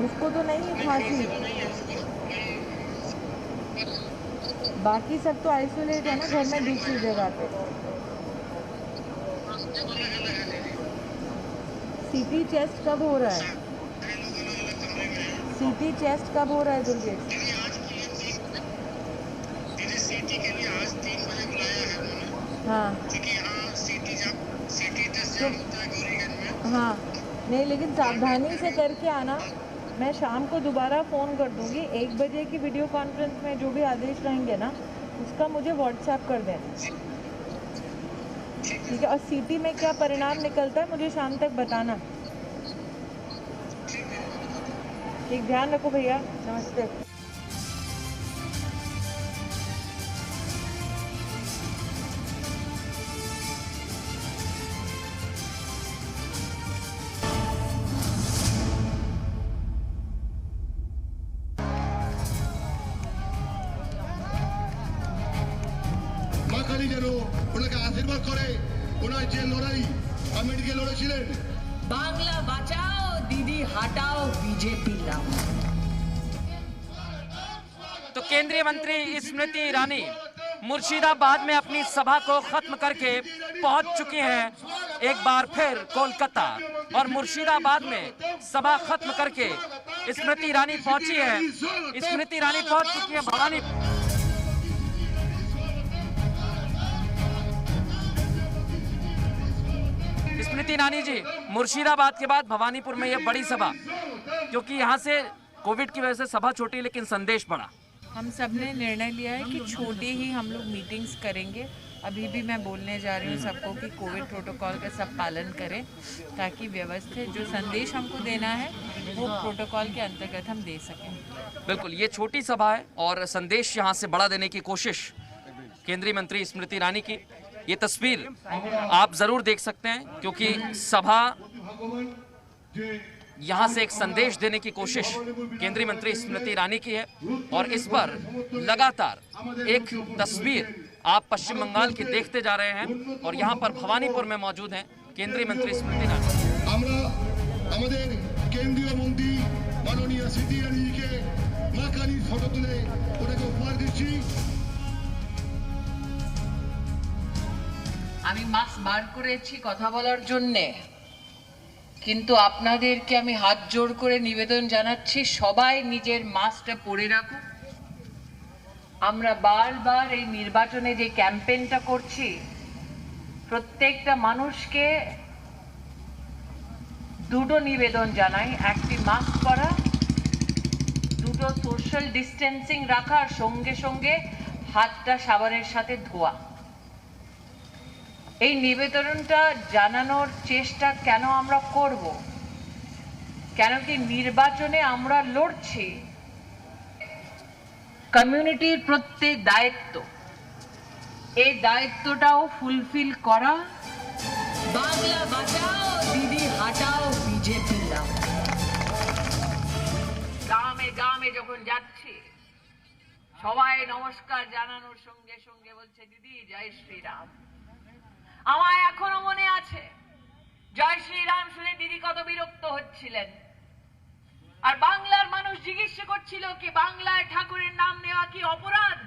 उसको तो नहीं है खांसी। बाकी सब तो आइसोलेट है ना घर में दूसरी जगह पे। सीटी चेस्ट कब हो रहा है? सीटी चेस्ट कब हो रहा है दुर्गेश? हाँ हाँ, नहीं लेकिन सावधानी से करके आना। मैं शाम को दोबारा फ़ोन कर दूंगी 1 बजे की वीडियो कॉन्फ्रेंस में, जो भी आदेश रहेंगे ना उसका मुझे व्हाट्सएप कर देना, ठीक है? और सीटी में क्या परिणाम निकलता है मुझे शाम तक बताना, ठीक? ध्यान रखो भैया, नमस्ते। बांग्ला बचाओ, दीदी हटाओ, बीजेपी लाओ। तो केंद्रीय मंत्री स्मृति ईरानी मुर्शिदाबाद में अपनी सभा को खत्म करके पहुंच चुकी हैं एक बार फिर कोलकाता, और मुर्शिदाबाद में सभा खत्म करके स्मृति ईरानी पहुंची है, स्मृति ईरानी पहुंच चुकी है भवानी। स्मृति ईरानी जी, मुर्शिदाबाद के बाद भवानीपुर में ये बड़ी सभा, क्योंकि यहाँ से कोविड की वजह से सभा छोटी लेकिन संदेश बड़ा। हम सब ने निर्णय लिया है कि छोटी ही हम लोग मीटिंग्स करेंगे। अभी भी मैं बोलने जा रही हूँ सबको कि कोविड प्रोटोकॉल का सब पालन करें, ताकि व्यवस्थित जो संदेश हमको देना है वो प्रोटोकॉल के अंतर्गत हम दे सकें। बिल्कुल, ये छोटी सभा है और संदेश यहाँ से बड़ा देने की कोशिश केंद्रीय मंत्री स्मृति ईरानी की। ये तस्वीर आप जरूर देख सकते हैं, क्योंकि सभा यहाँ से एक संदेश देने की कोशिश केंद्रीय मंत्री स्मृति ईरानी की है और इस पर लगातार एक तस्वीर आप पश्चिम बंगाल की देखते जा रहे हैं और यहाँ पर भवानीपुर में मौजूद हैं केंद्रीय मंत्री स्मृति ईरानी। केंद्रीय मंत्री माननीय स्मृति ईरानी के माकाली फोटो तुले ওটাকে উপহার দিচ্ছি। আমি মাস্ক বার করেছি কথা বলার জন্যে, কিন্তু আপনাদেরকে আমি হাত জোড় করে নিবেদন জানাচ্ছি সবাই নিজের মাস্কটা পরে রাখুন। আমরা বারবার এই নির্বাচনে যে ক্যাম্পেইনটা করছি, প্রত্যেকটা মানুষকে দুটো নিবেদন জানাই, একটি মাস্ক পরা, দুটো সোশ্যাল ডিস্টেন্সিং রাখার সঙ্গে সঙ্গে হাতটা সাবানের সাথে ধোয়া। এই নিবেদনটা জানানোর চেষ্টা কেন আমরা করব? কেন কি নির্বাচনে আমরা লড়ছি, কমিউনিটির প্রত্যেক দায়িত্ব, এই দায়িত্বটাও ফুলফিল করা। বাংলা বাঁচাও, দিদি হাটাও, বিজেপি লাও। গ্রামে গ্রামে যখন যাচ্ছি সবাই নমস্কার জানানোর সঙ্গে সঙ্গে বলছে দিদি জয় শ্রীরাম। আমার এখনো মনে আছে জয় শ্রীরাম শুনে দিদি কত বিরক্ত হচ্ছিলেন, আর বাংলার মানুষ জিজ্ঞেস করছিল কি বাংলায় ঠাকুরের নাম নেওয়া কি অপরাধ?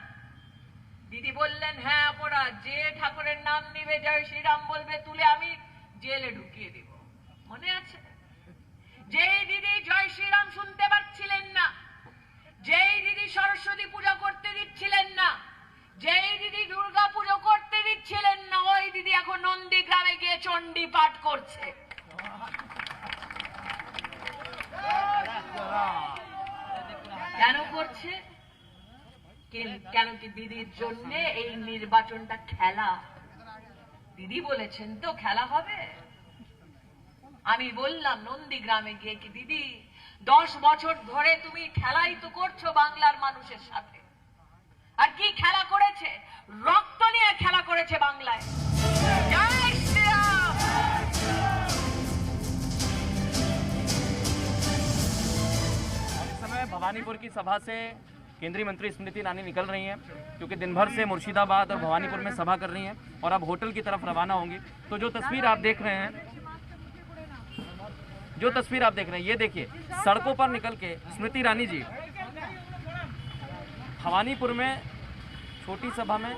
দিদি বললেন হ্যাঁ অপরাধ, যে ঠাকুরের নাম নিবে জয় শ্রীরাম বলবে তুলে আমি জেলে ঢুকিয়ে দিব। মনে আছে? যেই দিদি জয় শ্রীরাম শুনতে পাচ্ছিলেন না, যেই দিদি সরস্বতী পূজা করতে দিচ্ছিলেন না, যেই দিদি দুর্গা পুজো করতে দিচ্ছিলেন না, ওই দিদি এখন নন্দীগ্রামে গিয়ে চণ্ডী পাঠ করছে। কেন করছে? কেন কি দিদির জন্য এই নির্বাচনটা খেলা। দিদি বলেছেন তো খেলা হবে। আমি বললাম নন্দীগ্রামে গিয়ে কি দিদি 10 বছর ধরে তুমি খেলাই তো করছো বাংলার মানুষের সাথে, আর কি খেলা করেছে? রক্ত নিয়ে খেলা করেছে বাংলায়। জয় শ্রীরাম। इस समय भवानीपुर की सभा से केंद्रीय मंत्री स्मृति ईरानी निकल रही हैं, क्योंकि दिन भर से मुर्शिदाबाद और भवानीपुर में सभा कर रही हैं और अब होटल की तरफ रवाना होंगी। तो जो तस्वीर आप देख रहे हैं, ये देखिए सड़कों पर निकल के स्मृति ईरानी जी भवानीपुर में छोटी सभा में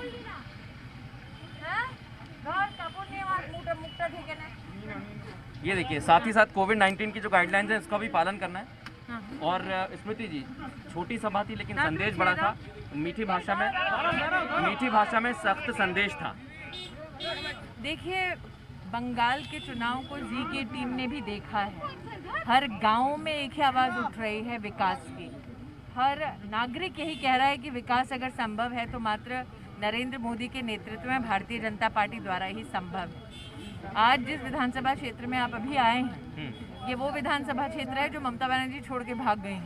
ये देखिए, साथ ही साथ कोविड-19 की जो गाइडलाइंस है इसका भी पालन करना है। और स्मृति जी, छोटी सभा थी लेकिन संदेश बड़ा था, मीठी भाषा में सख्त संदेश था। देखिए, बंगाल के चुनाव को जी की टीम ने भी देखा है। हर गांव में एक ही आवाज़ उठ रही है विकास की। हर नागरिक यही कह रहा है कि विकास अगर संभव है तो मात्र नरेंद्र मोदी के नेतृत्व में भारतीय जनता पार्टी द्वारा ही संभव है। आज जिस विधानसभा क्षेत्र में आप अभी आए हैं, ये वो विधानसभा क्षेत्र है जो ममता बनर्जी छोड़ के भाग गई हैं।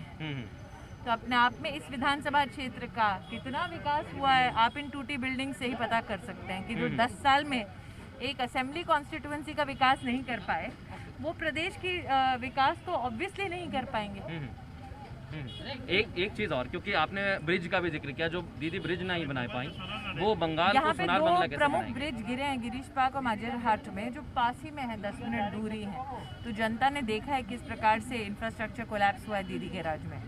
तो अपने आप में इस विधानसभा क्षेत्र का कितना विकास हुआ है आप इन टूटी बिल्डिंग से ही पता कर सकते हैं कि जो 10 साल में एक असेंबली कॉन्स्टिट्यूएंसी का विकास नहीं कर पाए, वो प्रदेश की विकास तो ऑब्वियसली नहीं कर पाएंगे। एक चीज और, क्योंकि आपने ब्रिज का भी जिक्र किया, जो दीदी ब्रिज नहीं बना पाई, वो बंगाल को यहाँ पे सोनार 2 बांग्ला कैसे प्रमुख बनाएंगे? ब्रिज गिरे हैं, गिरीश पार्क और माजरहाट में, जो पास ही में है, 10 मिनट दूरी है। तो जनता ने देखा है किस प्रकार से इंफ्रास्ट्रक्चर कोलैप्स हुआ है दीदी के राज में।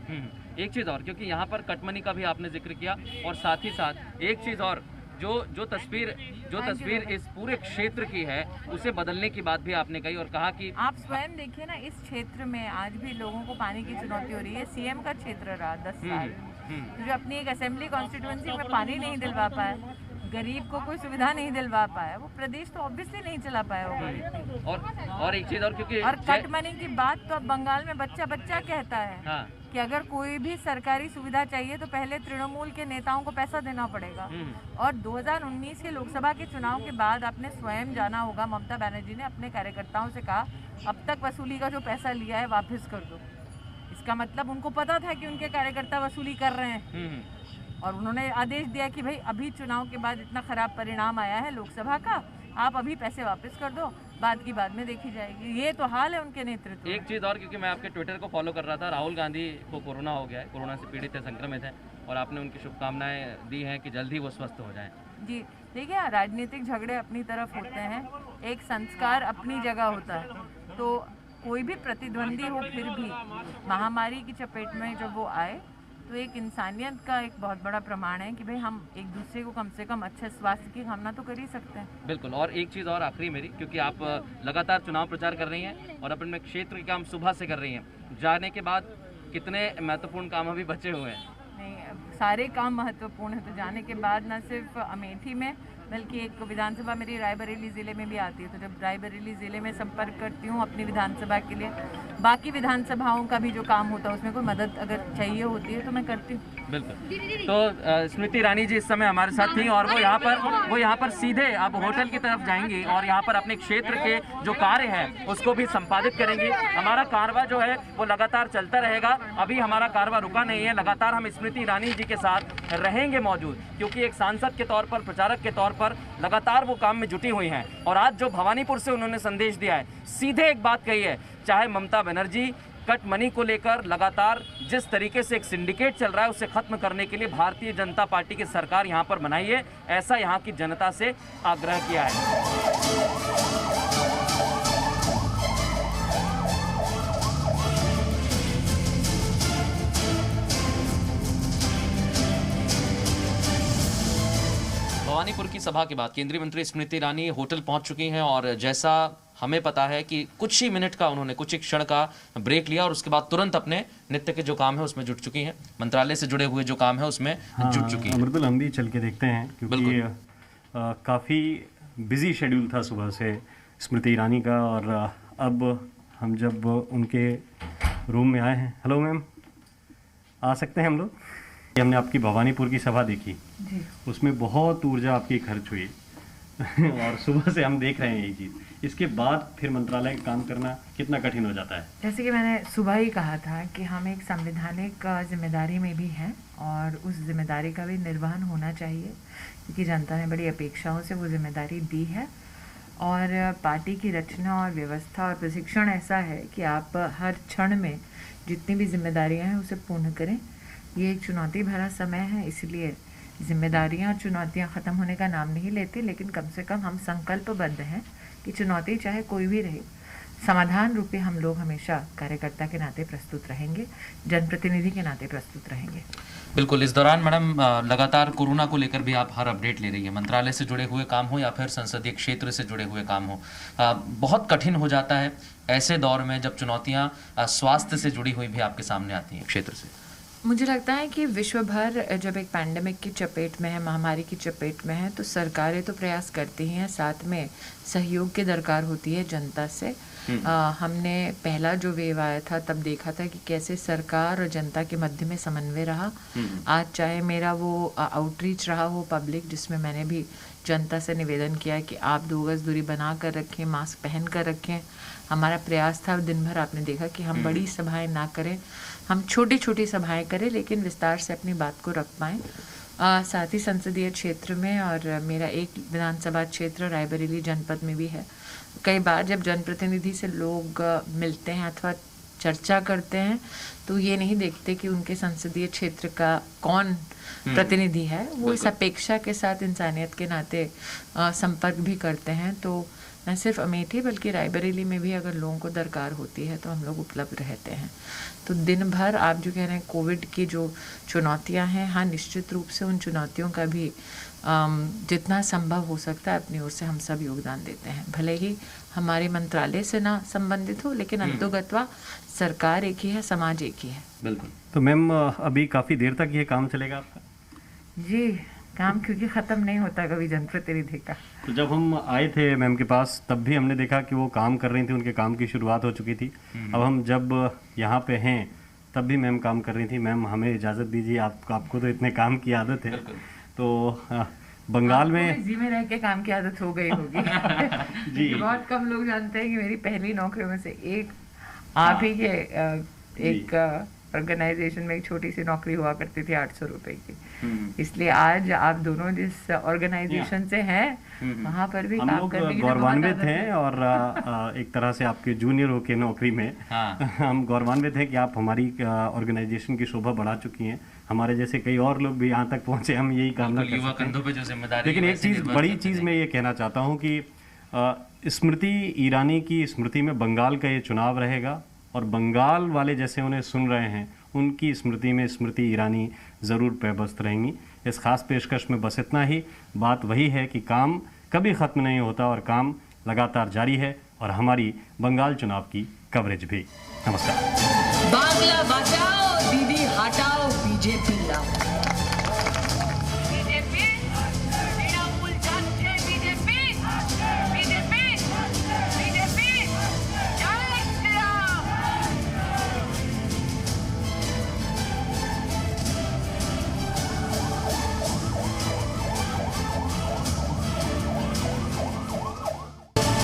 एक चीज और, क्योंकि यहाँ पर कटमनी का भी आपने जिक्र किया, और साथ ही साथ एक चीज और, जो तस्वीर इस पूरे क्षेत्र की है उसे बदलने की बात भी आपने कही और कहा कि आप स्वयं देखिए ना, इस क्षेत्र में आज भी लोगों को पानी की चुनौती हो रही है। सीएम का क्षेत्र रहा 10 साल, जो अपनी एक असेंबली कॉन्स्टिट्यूएंसी में पानी नहीं दिलवा पाया, गरीब को कोई सुविधा नहीं दिलवा पाया, वो प्रदेश तो ऑब्वियसली नहीं चला पाया होगा। और एक चीज और, क्योंकि कट मनी की बात तो अब बंगाल में बच्चा बच्चा कहता है। हाँ। कि अगर कोई भी सरकारी सुविधा चाहिए तो पहले तृणमूल के नेताओं को पैसा देना पड़ेगा। और 2019 के लोकसभा के चुनाव के बाद आपने स्वयं जाना होगा, ममता बनर्जी ने अपने कार्यकर्ताओं से कहा अब तक वसूली का जो पैसा लिया है वापस कर दो। इसका मतलब उनको पता था कि उनके कार्यकर्ता वसूली कर रहे हैं और उन्होंने आदेश दिया कि भाई अभी चुनाव के बाद इतना खराब परिणाम आया है लोकसभा का, आप अभी पैसे वापस कर दो, बाद की बाद में देखी जाएगी। ये तो हाल है उनके नेतृत्व। एक चीज़ और, क्योंकि मैं आपके ट्विटर को फॉलो कर रहा था, राहुल गांधी को कोरोना हो गया है, कोरोना से पीड़ित है, संक्रमित है, और आपने उनकी शुभकामनाएं दी हैं कि जल्द ही वो स्वस्थ हो जाएं। जी देखिए, राजनीतिक झगड़े अपनी तरफ होते हैं, एक संस्कार अपनी जगह होता है। तो कोई भी प्रतिद्वंदी हो फिर भी महामारी की चपेट में जब वो आए तो एक इंसानियत का एक बहुत बड़ा प्रमाण है कि भाई हम एक दूसरे को कम से कम अच्छे स्वास्थ्य की कामना तो कर ही सकते हैं। बिल्कुल। और एक चीज़ और आखिरी मेरी, क्योंकि आप लगातार चुनाव प्रचार कर रही हैं और अपने क्षेत्र के काम सुबह से कर रही हैं, जाने के बाद कितने महत्वपूर्ण काम अभी बचे हुए हैं? नहीं, सारे काम महत्वपूर्ण है। तो जाने के बाद न सिर्फ अमेठी में बल्कि एक विधानसभा मेरी रायबरेली ज़िले में भी आती है, तो जब रायबरेली ज़िले में संपर्क करती हूँ अपनी विधानसभा के लिए, बाकी विधानसभाओं का भी जो काम होता है उसमें कोई मदद अगर चाहिए होती है तो मैं करती हूँ। बिल्कुल। तो स्मृति ईरानी जी इस समय हमारे साथ थी और वो यहाँ पर सीधे अब होटल की तरफ जाएंगी और यहाँ पर अपने क्षेत्र के जो कार्य हैं उसको भी संपादित करेंगी। हमारा कारवा जो है वो लगातार चलता रहेगा, अभी हमारा कारवा रुका नहीं है, लगातार हम स्मृति ईरानी जी के साथ रहेंगे मौजूद, क्योंकि एक सांसद के तौर पर, प्रचारक के तौर पर लगातार वो काम में जुटी हुई हैं। और आज जो भवानीपुर से उन्होंने संदेश दिया है, सीधे एक बात कही है, चाहे ममता बनर्जी कट मनी को लेकर लगातार जिस तरीके से एक सिंडिकेट चल रहा है उसे खत्म करने के लिए भारतीय जनता पार्टी की सरकार यहां पर बनाई है, ऐसा यहां की जनता से आग्रह किया है। भवानीपुर की सभा के बाद केंद्रीय मंत्री स्मृति ईरानी होटल पहुंच चुकी हैं और जैसा हमें पता है कि कुछ ही मिनट का उन्होंने कुछ ही क्षण का ब्रेक लिया और उसके बाद तुरंत अपने नित्य के जो काम है उसमें जुट चुकी हैं, मंत्रालय से जुड़े हुए जो काम है उसमें जुट चुकी हैं। बिल्कुल, हम भी चल के देखते हैं क्योंकि काफ़ी बिजी शेड्यूल था सुबह से स्मृति ईरानी का। और अब हम जब उनके रूम में आए हैं, हेलो मैम, आ सकते हैं हम लोग? हमने आपकी भवानीपुर की सभा देखी, उसमें बहुत ऊर्जा आपकी खर्च हुई और सुबह से हम देख रहे हैं यही चीज़। इसके बाद फिर मंत्रालय का काम करना कितना कठिन हो जाता है? जैसे कि मैंने सुबह ही कहा था कि हम एक संवैधानिक जिम्मेदारी में भी हैं और उस जिम्मेदारी का भी निर्वहन होना चाहिए, क्योंकि जनता ने बड़ी अपेक्षाओं से वो जिम्मेदारी दी है। और पार्टी की रचना और व्यवस्था और प्रशिक्षण ऐसा है कि आप हर क्षण में जितनी भी जिम्मेदारियाँ हैं उसे पूर्ण करें। ये एक चुनौती भरा समय है, इसलिए जिम्मेदारियां और चुनौतियां ख़त्म होने का नाम नहीं लेती, लेकिन कम से कम हम संकल्पबद्ध हैं कि चुनौती चाहे कोई भी रहे, समाधान रूपी हम लोग हमेशा कार्यकर्ता के नाते प्रस्तुत रहेंगे, जनप्रतिनिधि के नाते प्रस्तुत रहेंगे। बिल्कुल। इस दौरान मैडम लगातार कोरोना को लेकर भी आप हर अपडेट ले रही हैं, मंत्रालय से जुड़े हुए काम हो या फिर संसदीय क्षेत्र से जुड़े हुए काम हो, बहुत कठिन हो जाता है ऐसे दौर में जब चुनौतियाँ स्वास्थ्य से जुड़ी हुई भी आपके सामने आती हैं क्षेत्र से। मुझे लगता है कि विश्व भर जब एक पैंडेमिक की चपेट में है, महामारी की चपेट में है, तो सरकारें तो प्रयास करती हैं, साथ में सहयोग की दरकार होती है जनता से। हमने पहला जो वेव आया था तब देखा था कि कैसे सरकार और जनता के मध्य में समन्वय रहा। आज चाहे मेरा वो आउटरीच रहा हो पब्लिक, जिसमें मैंने भी जनता से निवेदन किया कि आप 2 गज दूरी बना कर रखें, मास्क पहन कर रखें। हमारा प्रयास था दिन भर, आपने देखा कि हम बड़ी सभाएं ना करें, हम छोटी छोटी सभाएं करें लेकिन विस्तार से अपनी बात को रख पाएँ। साथ ही संसदीय क्षेत्र में, और मेरा एक विधानसभा क्षेत्र रायबरेली जनपद में भी है, कई बार जब जनप्रतिनिधि से लोग मिलते हैं अथवा चर्चा करते हैं तो ये नहीं देखते कि उनके संसदीय क्षेत्र का कौन प्रतिनिधि है, वो इस अपेक्षा के साथ इंसानियत के नाते संपर्क भी करते हैं। तो न सिर्फ अमेठी बल्कि रायबरेली में भी अगर लोगों को दरकार होती है तो हम लोग उपलब्ध रहते हैं। तो दिन भर आप जो कह रहे हैं कोविड की जो चुनौतियां हैं, हाँ निश्चित रूप से उन चुनौतियों का भी जितना संभव हो सकता है अपनी ओर से हम सब योगदान देते हैं। भले ही हमारे मंत्रालय से ना संबंधित हो, लेकिन अंतोगत्वा सरकार एक ही है, समाज एक ही है। बिल्कुल। तो मैम अभी काफ़ी देर तक ये काम चलेगा आपका? जी, काम क्योंकि ख़त्म नहीं होता कभी जनप्रतिनिधि का। तो जब हम आए थे मैम के पास तब भी हमने देखा कि वो काम कर रही थी, उनके काम की शुरुआत हो चुकी थी। अब हम जब यहाँ पे हैं तब भी मैम काम कर रही थी। मैम हमें इजाज़त दीजिए, आपको तो इतने काम की आदत है, तो बंगाल में जी में रह के काम की आदत हो गई होगी। जी बहुत कम लोग जानते हैं कि मेरी पहली नौकरियों में से एक आप ही के एक ऑर्गेनाइजेशन में एक छोटी सी नौकरी हुआ करती थी 800 रुपए की। इसलिए आज आप दोनों जिस ऑर्गेनाइजेशन से हैं वहाँ पर भी काम करने की गौरवान्वित हैं और एक तरह से आपके जूनियर हो के नौकरी में हम गौरवान्वित हैं कि आप हमारी ऑर्गेनाइजेशन की शोभा बढ़ा चुकी हैं। हमारे जैसे कई और लोग भी यहाँ तक पहुँचे, हम यही कामना कर सकते हैं। लेकिन एक चीज़, बड़ी चीज़ मैं ये कहना चाहता हूँ कि स्मृति ईरानी की स्मृति में बंगाल का ये चुनाव रहेगा और बंगाल वाले जैसे उन्हें सुन रहे हैं उनकी स्मृति में स्मृति ईरानी ज़रूर पैबस्त रहेंगी। इस खास पेशकश में बस इतना ही। बात वही है कि काम कभी ख़त्म नहीं होता और काम लगातार जारी है और हमारी बंगाल चुनाव की कवरेज भी। नमस्कार।